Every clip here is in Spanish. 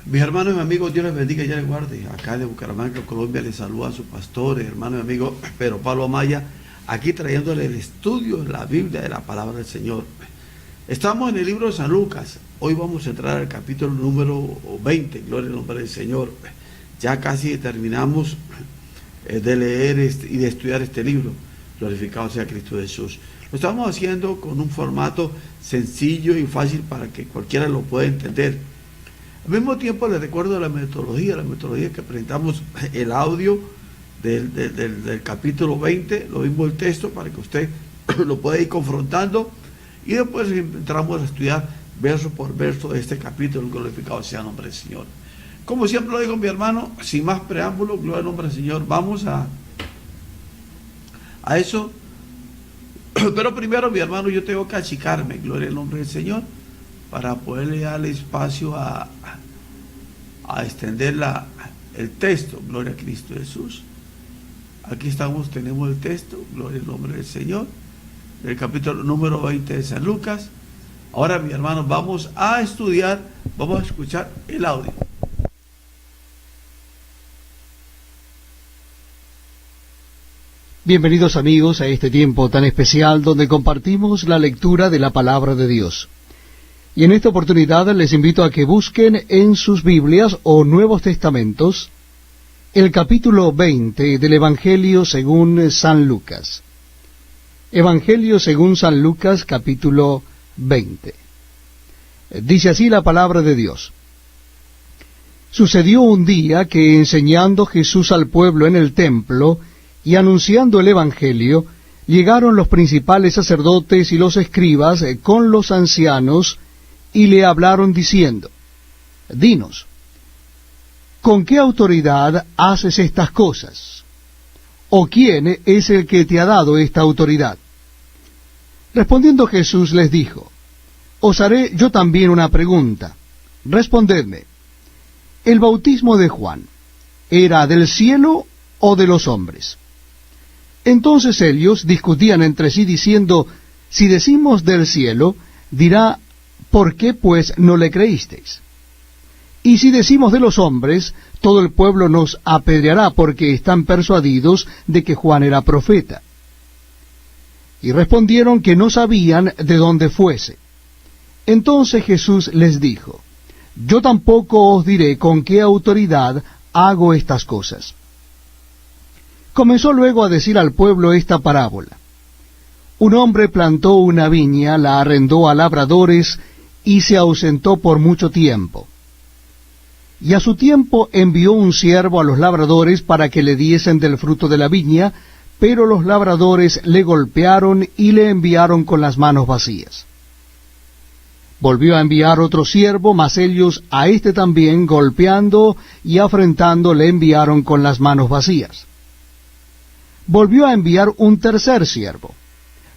Mis hermanos y amigos, Dios les bendiga y ya les guarde. Acá de Bucaramanga, Colombia, les saluda a su pastor, hermano y amigo Pedro Pablo Amaya, aquí trayéndole el estudio de la Biblia, de la palabra del Señor. Estamos en el libro de San Lucas. Hoy vamos a entrar al capítulo número 20, gloria al nombre del Señor. Ya casi terminamos de leer y de estudiar este libro, glorificado sea Cristo Jesús. Lo estamos haciendo con un formato sencillo y fácil para que cualquiera lo pueda entender. Al mismo tiempo les recuerdo la metodología que presentamos, el audio del capítulo 20, lo mismo el texto para que usted lo pueda ir confrontando y después entramos a estudiar verso por verso de este capítulo, glorificado sea el nombre del Señor. Como siempre lo digo, mi hermano, sin más preámbulo, gloria al nombre del Señor, vamos a eso. Pero primero, mi hermano, yo tengo que achicarme, gloria al nombre del Señor, para poderle darle espacio a extender el texto, gloria a Cristo Jesús. Aquí estamos, tenemos el texto, gloria al nombre del Señor, del capítulo número 20 de San Lucas. Ahora, mi hermano, vamos a estudiar, vamos a escuchar el audio. Bienvenidos amigos a este tiempo tan especial donde compartimos la lectura de la Palabra de Dios. Y en esta oportunidad les invito a que busquen en sus Biblias o Nuevos Testamentos el capítulo 20 del Evangelio según San Lucas. Evangelio según San Lucas, capítulo 20. Dice así la Palabra de Dios. Sucedió un día que enseñando Jesús al pueblo en el templo y anunciando el Evangelio, llegaron los principales sacerdotes y los escribas con los ancianos y le hablaron diciendo: Dinos, ¿con qué autoridad haces estas cosas? ¿O quién es el que te ha dado esta autoridad? Respondiendo Jesús les dijo: Os haré yo también una pregunta. Respondedme, ¿el bautismo de Juan era del cielo o de los hombres? Entonces ellos discutían entre sí diciendo: Si decimos del cielo, dirá, ¿por qué pues no le creísteis? Y si decimos de los hombres, todo el pueblo nos apedreará porque están persuadidos de que Juan era profeta. Y respondieron que no sabían de dónde fuese. Entonces Jesús les dijo: Yo tampoco os diré con qué autoridad hago estas cosas. Comenzó luego a decir al pueblo esta parábola. Un hombre plantó una viña, la arrendó a labradores y se ausentó por mucho tiempo. Y a su tiempo envió un siervo a los labradores para que le diesen del fruto de la viña, pero los labradores le golpearon y le enviaron con las manos vacías. Volvió a enviar otro siervo, mas ellos a éste también, golpeando y afrentando, le enviaron con las manos vacías. Volvió a enviar un tercer siervo,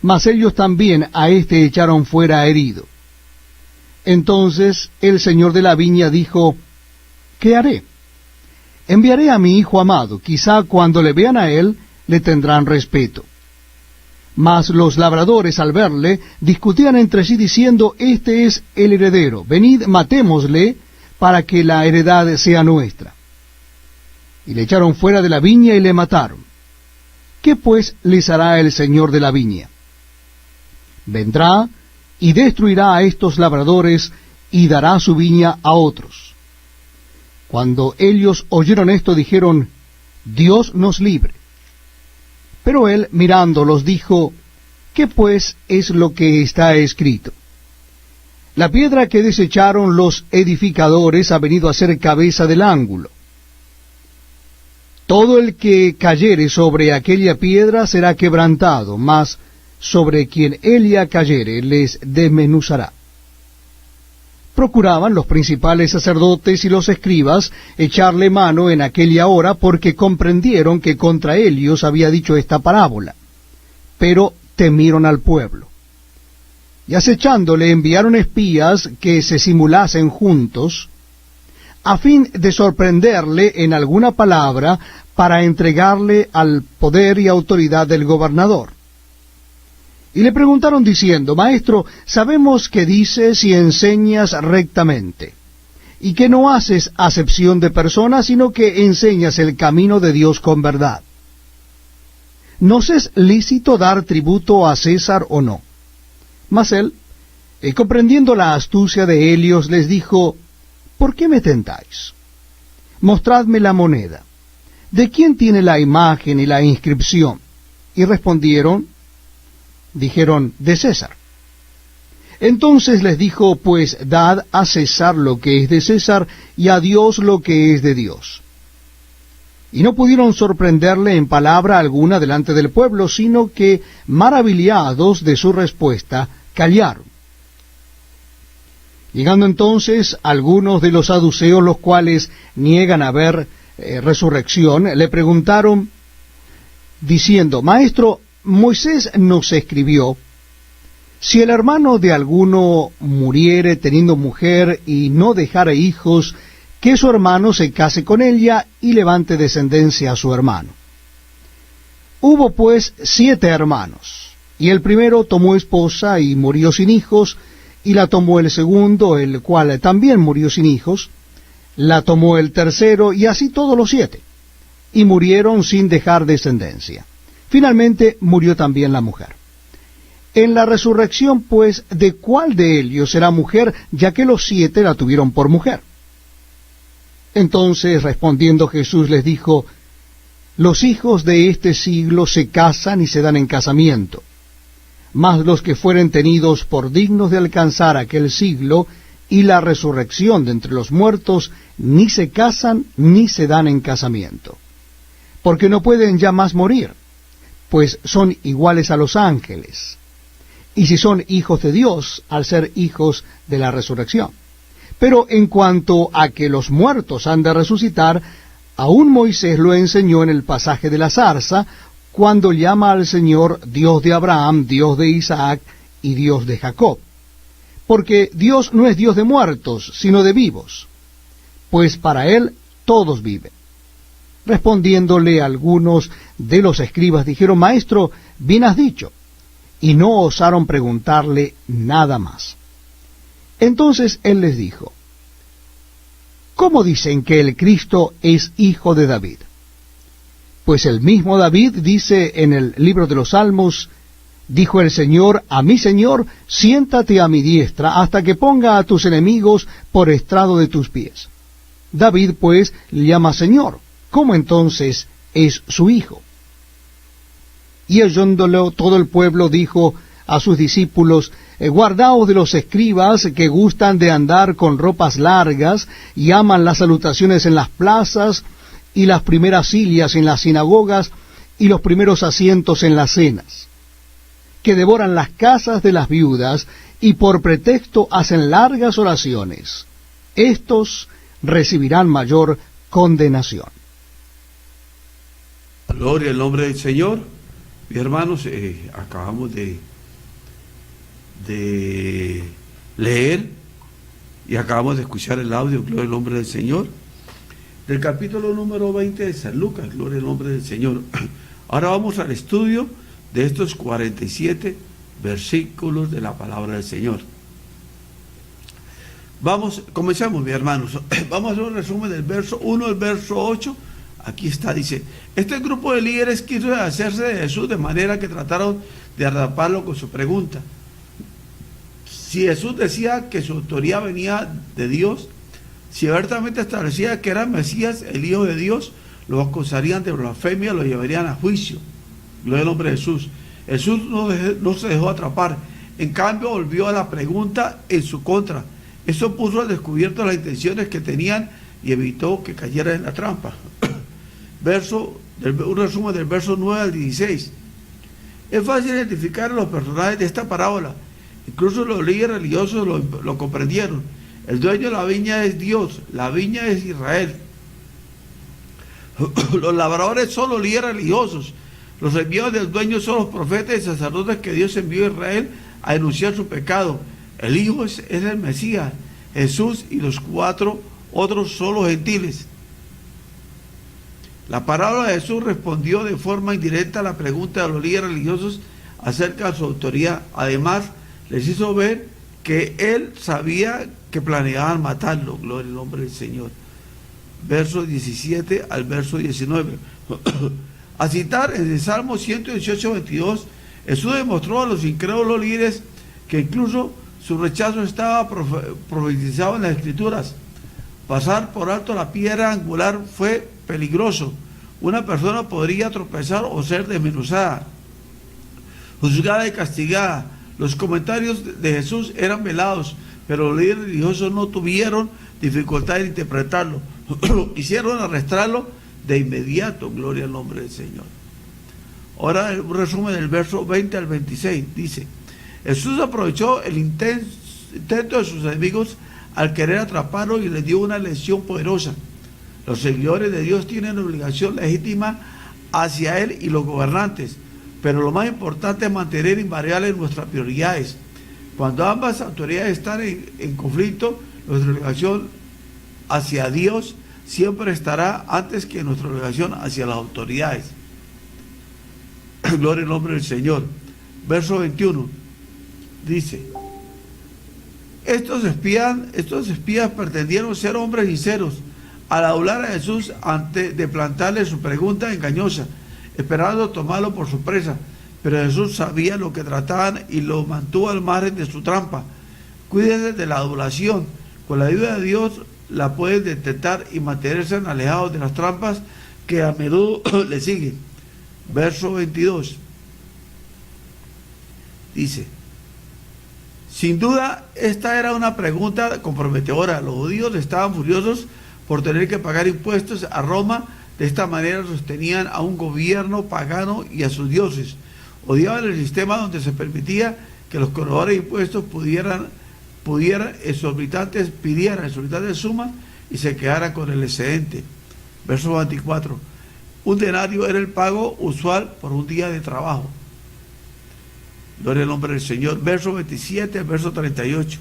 mas ellos también a éste echaron fuera herido. Entonces el señor de la viña dijo: ¿Qué haré? Enviaré a mi hijo amado, quizá cuando le vean a él, le tendrán respeto. Mas los labradores al verle, discutían entre sí diciendo: Este es el heredero, venid, matémosle, para que la heredad sea nuestra. Y le echaron fuera de la viña y le mataron. ¿Qué pues les hará el señor de la viña? Vendrá y destruirá a estos labradores y dará su viña a otros. Cuando ellos oyeron esto, dijeron: Dios nos libre. Pero él, mirándolos, dijo: ¿Qué pues es lo que está escrito? La piedra que desecharon los edificadores ha venido a ser cabeza del ángulo. Todo el que cayere sobre aquella piedra será quebrantado, mas sobre quien ella cayere les desmenuzará. Procuraban los principales sacerdotes y los escribas echarle mano en aquella hora, porque comprendieron que contra ellos había dicho esta parábola, pero temieron al pueblo. Y acechándole enviaron espías que se simulasen juntos, a fin de sorprenderle en alguna palabra, para entregarle al poder y autoridad del gobernador. Y le preguntaron diciendo: Maestro, sabemos que dices y enseñas rectamente, y que no haces acepción de personas, sino que enseñas el camino de Dios con verdad. ¿Nos es lícito dar tributo a César o no? Mas él, comprendiendo la astucia de ellos, les dijo: ¿por qué me tentáis? Mostradme la moneda. ¿De quién tiene la imagen y la inscripción? Y dijeron, de César. Entonces les dijo: pues dad a César lo que es de César, y a Dios lo que es de Dios. Y no pudieron sorprenderle en palabra alguna delante del pueblo, sino que, maravillados de su respuesta, callaron. Llegando entonces algunos de los saduceos, los cuales niegan haber resurrección, le preguntaron, diciendo: Maestro, Moisés nos escribió: si el hermano de alguno muriere teniendo mujer y no dejare hijos, que su hermano se case con ella y levante descendencia a su hermano. Hubo pues 7 hermanos, y el primero tomó esposa y murió sin hijos, y la tomó el segundo, el cual también murió sin hijos, la tomó el tercero, y así todos los 7, y murieron sin dejar descendencia. Finalmente murió también la mujer. En la resurrección, pues, ¿de cuál de ellos será mujer, ya que los 7 la tuvieron por mujer? Entonces, respondiendo Jesús, les dijo: los hijos de este siglo se casan y se dan en casamiento, mas los que fueren tenidos por dignos de alcanzar aquel siglo y la resurrección de entre los muertos, ni se casan ni se dan en casamiento, porque no pueden ya más morir, pues son iguales a los ángeles, y si son hijos de Dios, al ser hijos de la resurrección. Pero en cuanto a que los muertos han de resucitar, aún Moisés lo enseñó en el pasaje de la zarza, cuando llama al Señor Dios de Abraham, Dios de Isaac y Dios de Jacob. Porque Dios no es Dios de muertos, sino de vivos, pues para Él todos viven. Respondiéndole algunos de los escribas, dijeron: Maestro, bien has dicho, y no osaron preguntarle nada más. Entonces él les dijo: ¿cómo dicen que el Cristo es hijo de David? Pues el mismo David dice en el libro de los Salmos: dijo el Señor a mi Señor, siéntate a mi diestra, hasta que ponga a tus enemigos por estrado de tus pies. David, pues, le llama Señor. ¿Cómo entonces es su hijo? Y oyéndolo todo el pueblo dijo a sus discípulos: guardaos de los escribas que gustan de andar con ropas largas y aman las salutaciones en las plazas y las primeras sillas en las sinagogas y los primeros asientos en las cenas, que devoran las casas de las viudas y por pretexto hacen largas oraciones. Estos recibirán mayor condenación. Gloria al nombre del Señor. Mis hermanos, acabamos de leer y acabamos de escuchar el audio, gloria al nombre del Señor, del capítulo número 20 de San Lucas, gloria al nombre del Señor. Ahora vamos al estudio de estos 47 versículos de la palabra del Señor. Comenzamos, mis hermanos. Vamos a hacer un resumen del verso 1 al verso 8. Aquí está, dice: este grupo de líderes quiso deshacerse de Jesús, de manera que trataron de atraparlo con su pregunta. Si Jesús decía que su autoría venía de Dios, si abiertamente establecía que era Mesías, el Hijo de Dios, lo acusarían de blasfemia, lo llevarían a juicio. Gloria al nombre de Jesús. Jesús no se dejó atrapar, en cambio volvió a la pregunta en su contra. Eso puso al descubierto las intenciones que tenían y evitó que cayera en la trampa. Un resumen del verso 9 al 16. Es fácil identificar a los personajes de esta parábola. Incluso los líderes religiosos lo comprendieron. El dueño de la viña es Dios, la viña es Israel. Los labradores son los líderes religiosos. Los enviados del dueño son los profetas y sacerdotes que Dios envió a Israel a denunciar su pecado. El Hijo es el Mesías, Jesús, y los 4 otros son los gentiles. La parábola de Jesús respondió de forma indirecta a la pregunta de los líderes religiosos acerca de su autoridad. Además, les hizo ver que él sabía que planeaban matarlo, gloria al nombre del Señor. Verso 17 al verso 19. A citar en el Salmo 118, 22, Jesús demostró a los incrédulos líderes que incluso su rechazo estaba profetizado en las Escrituras. Pasar por alto la piedra angular fue peligroso. Una persona podría tropezar o ser desmenuzada, juzgada y castigada. Los comentarios de Jesús eran velados, pero los líderes religiosos no tuvieron dificultad en interpretarlo. Quisieron arrestarlo de inmediato, gloria al nombre del Señor. Ahora un resumen del verso 20 al 26, dice: Jesús aprovechó el intento de sus enemigos al querer atraparlo y les dio una lección poderosa. Los seguidores de Dios tienen obligación legítima hacia Él y los gobernantes, pero lo más importante es mantener invariables nuestras prioridades. Cuando ambas autoridades están en conflicto, nuestra obligación hacia Dios siempre estará antes que nuestra obligación hacia las autoridades. Gloria al nombre del Señor. Verso 21 dice: estos espías pretendieron ser hombres sinceros al hablar a Jesús antes de plantarle su pregunta engañosa, esperando tomarlo por sorpresa. Pero Jesús sabía lo que trataban y lo mantuvo al margen de su trampa. Cuídense de la adulación. Con la ayuda de Dios la pueden detectar y mantenerse alejados de las trampas que a menudo le siguen. Verso 22 dice: sin duda esta era una pregunta comprometedora. Los judíos estaban furiosos por tener que pagar impuestos a Roma. De esta manera sostenían a un gobierno pagano y a sus dioses. Odiaban el sistema donde se permitía que los cobradores de impuestos pidieran exorbitantes sumas y se quedaran con el excedente. Verso 24: un denario era el pago usual por un día de trabajo. Gloria al nombre del Señor. Verso 27, verso 38.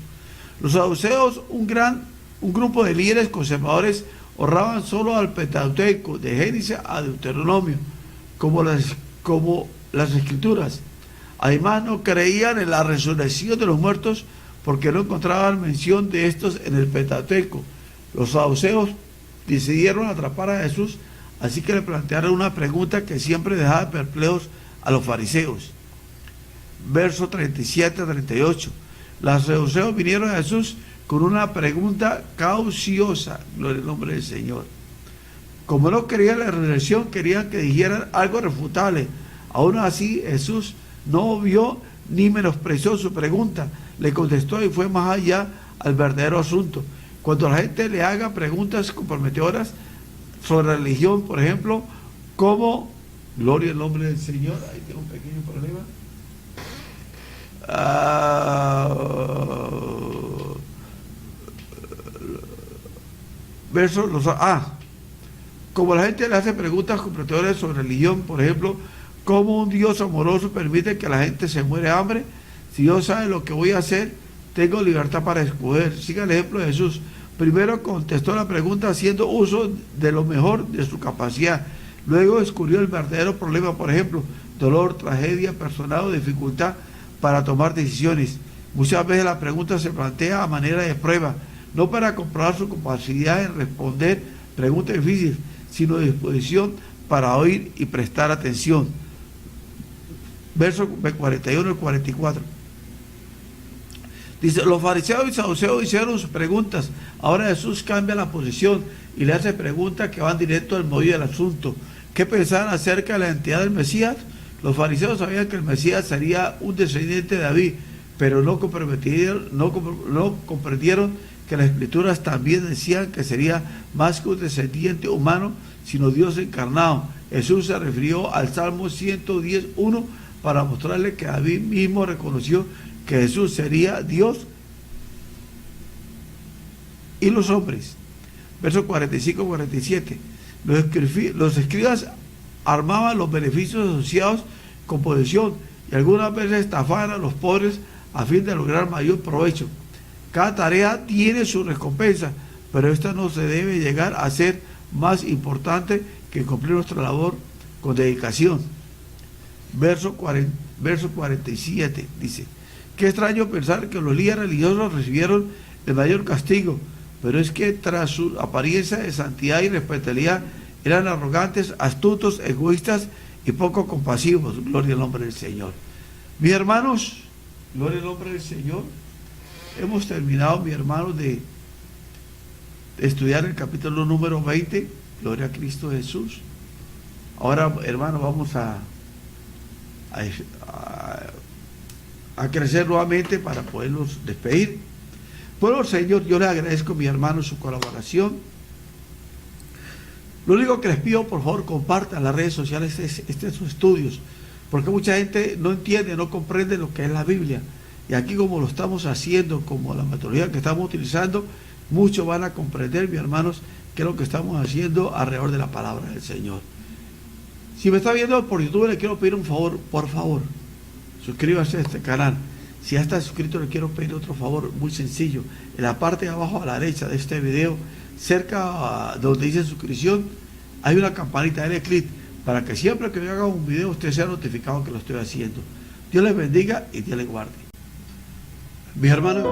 Los saduceos, un grupo de líderes conservadores, honraban solo al Pentateuco, de Génesis a Deuteronomio, como las Escrituras. Además, no creían en la resurrección de los muertos porque no encontraban mención de estos en el Pentateuco. Los saduceos decidieron atrapar a Jesús, así que le plantearon una pregunta que siempre dejaba perplejos a los fariseos. Verso 37 a 38. Los saduceos vinieron a Jesús con una pregunta cauciosa, gloria al nombre del Señor. Como no creían la resurrección, querían que dijeran algo refutable. Aún así, Jesús no vio ni menospreció su pregunta, le contestó y fue más allá al verdadero asunto. Cuando la gente le haga preguntas comprometedoras sobre religión, por ejemplo, como, gloria al nombre del Señor, ahí tengo un pequeño problema. Como la gente le hace preguntas comprometedoras sobre religión, por ejemplo, ¿cómo un Dios amoroso permite que la gente se muere de hambre? Si Dios sabe lo que voy a hacer, tengo libertad para escoger. Siga el ejemplo de Jesús. Primero contestó la pregunta haciendo uso de lo mejor de su capacidad. Luego descubrió el verdadero problema, por ejemplo, dolor, tragedia personal o dificultad para tomar decisiones. Muchas veces la pregunta se plantea a manera de prueba, no para comprobar su capacidad en responder preguntas difíciles, sino de disposición para oír y prestar atención. Verso 41 al 44. Dice: los fariseos y saduceos hicieron sus preguntas. Ahora Jesús cambia la posición y le hace preguntas que van directo al meollo del asunto. ¿Qué pensaban acerca de la identidad del Mesías? Los fariseos sabían que el Mesías sería un descendiente de David, pero no comprendieron que las Escrituras también decían que sería más que un descendiente humano, sino Dios encarnado. Jesús se refirió al Salmo 110:1 para mostrarle que David mismo reconoció que Jesús sería Dios y los hombres. Versos 45-47. Los escribas armaban los beneficios asociados con posesión y algunas veces estafaban a los pobres a fin de lograr mayor provecho. Cada tarea tiene su recompensa, pero esta no se debe llegar a ser más importante que cumplir nuestra labor con dedicación. Verso 47 dice: Qué extraño pensar que los líderes religiosos recibieron el mayor castigo, pero es que tras su apariencia de santidad y respetabilidad eran arrogantes, astutos, egoístas y poco compasivos. Gloria al nombre del Señor. Mis hermanos, gloria al nombre del Señor. Hemos terminado, mis hermanos, de estudiar el capítulo número 20. Gloria a Cristo Jesús. Ahora, hermanos, vamos a crecer nuevamente para poderlos despedir. Bueno, Señor, yo les agradezco, mis hermanos, su colaboración. Lo único que les pido, por favor, compartan las redes sociales estos estudios, porque mucha gente no entiende, no comprende lo que es la Biblia. Y aquí, como lo estamos haciendo, como la metodología que estamos utilizando, muchos van a comprender, mis hermanos, qué es lo que estamos haciendo alrededor de la palabra del Señor. Si me está viendo por YouTube, le quiero pedir un favor, por favor, suscríbase a este canal. Si ya está suscrito, le quiero pedir otro favor muy sencillo. En la parte de abajo a la derecha de este video, cerca donde dice suscripción, hay una campanita, dale clic para que siempre que yo haga un video usted sea notificado que lo estoy haciendo. Dios les bendiga y Dios les guarde. Mis hermanos,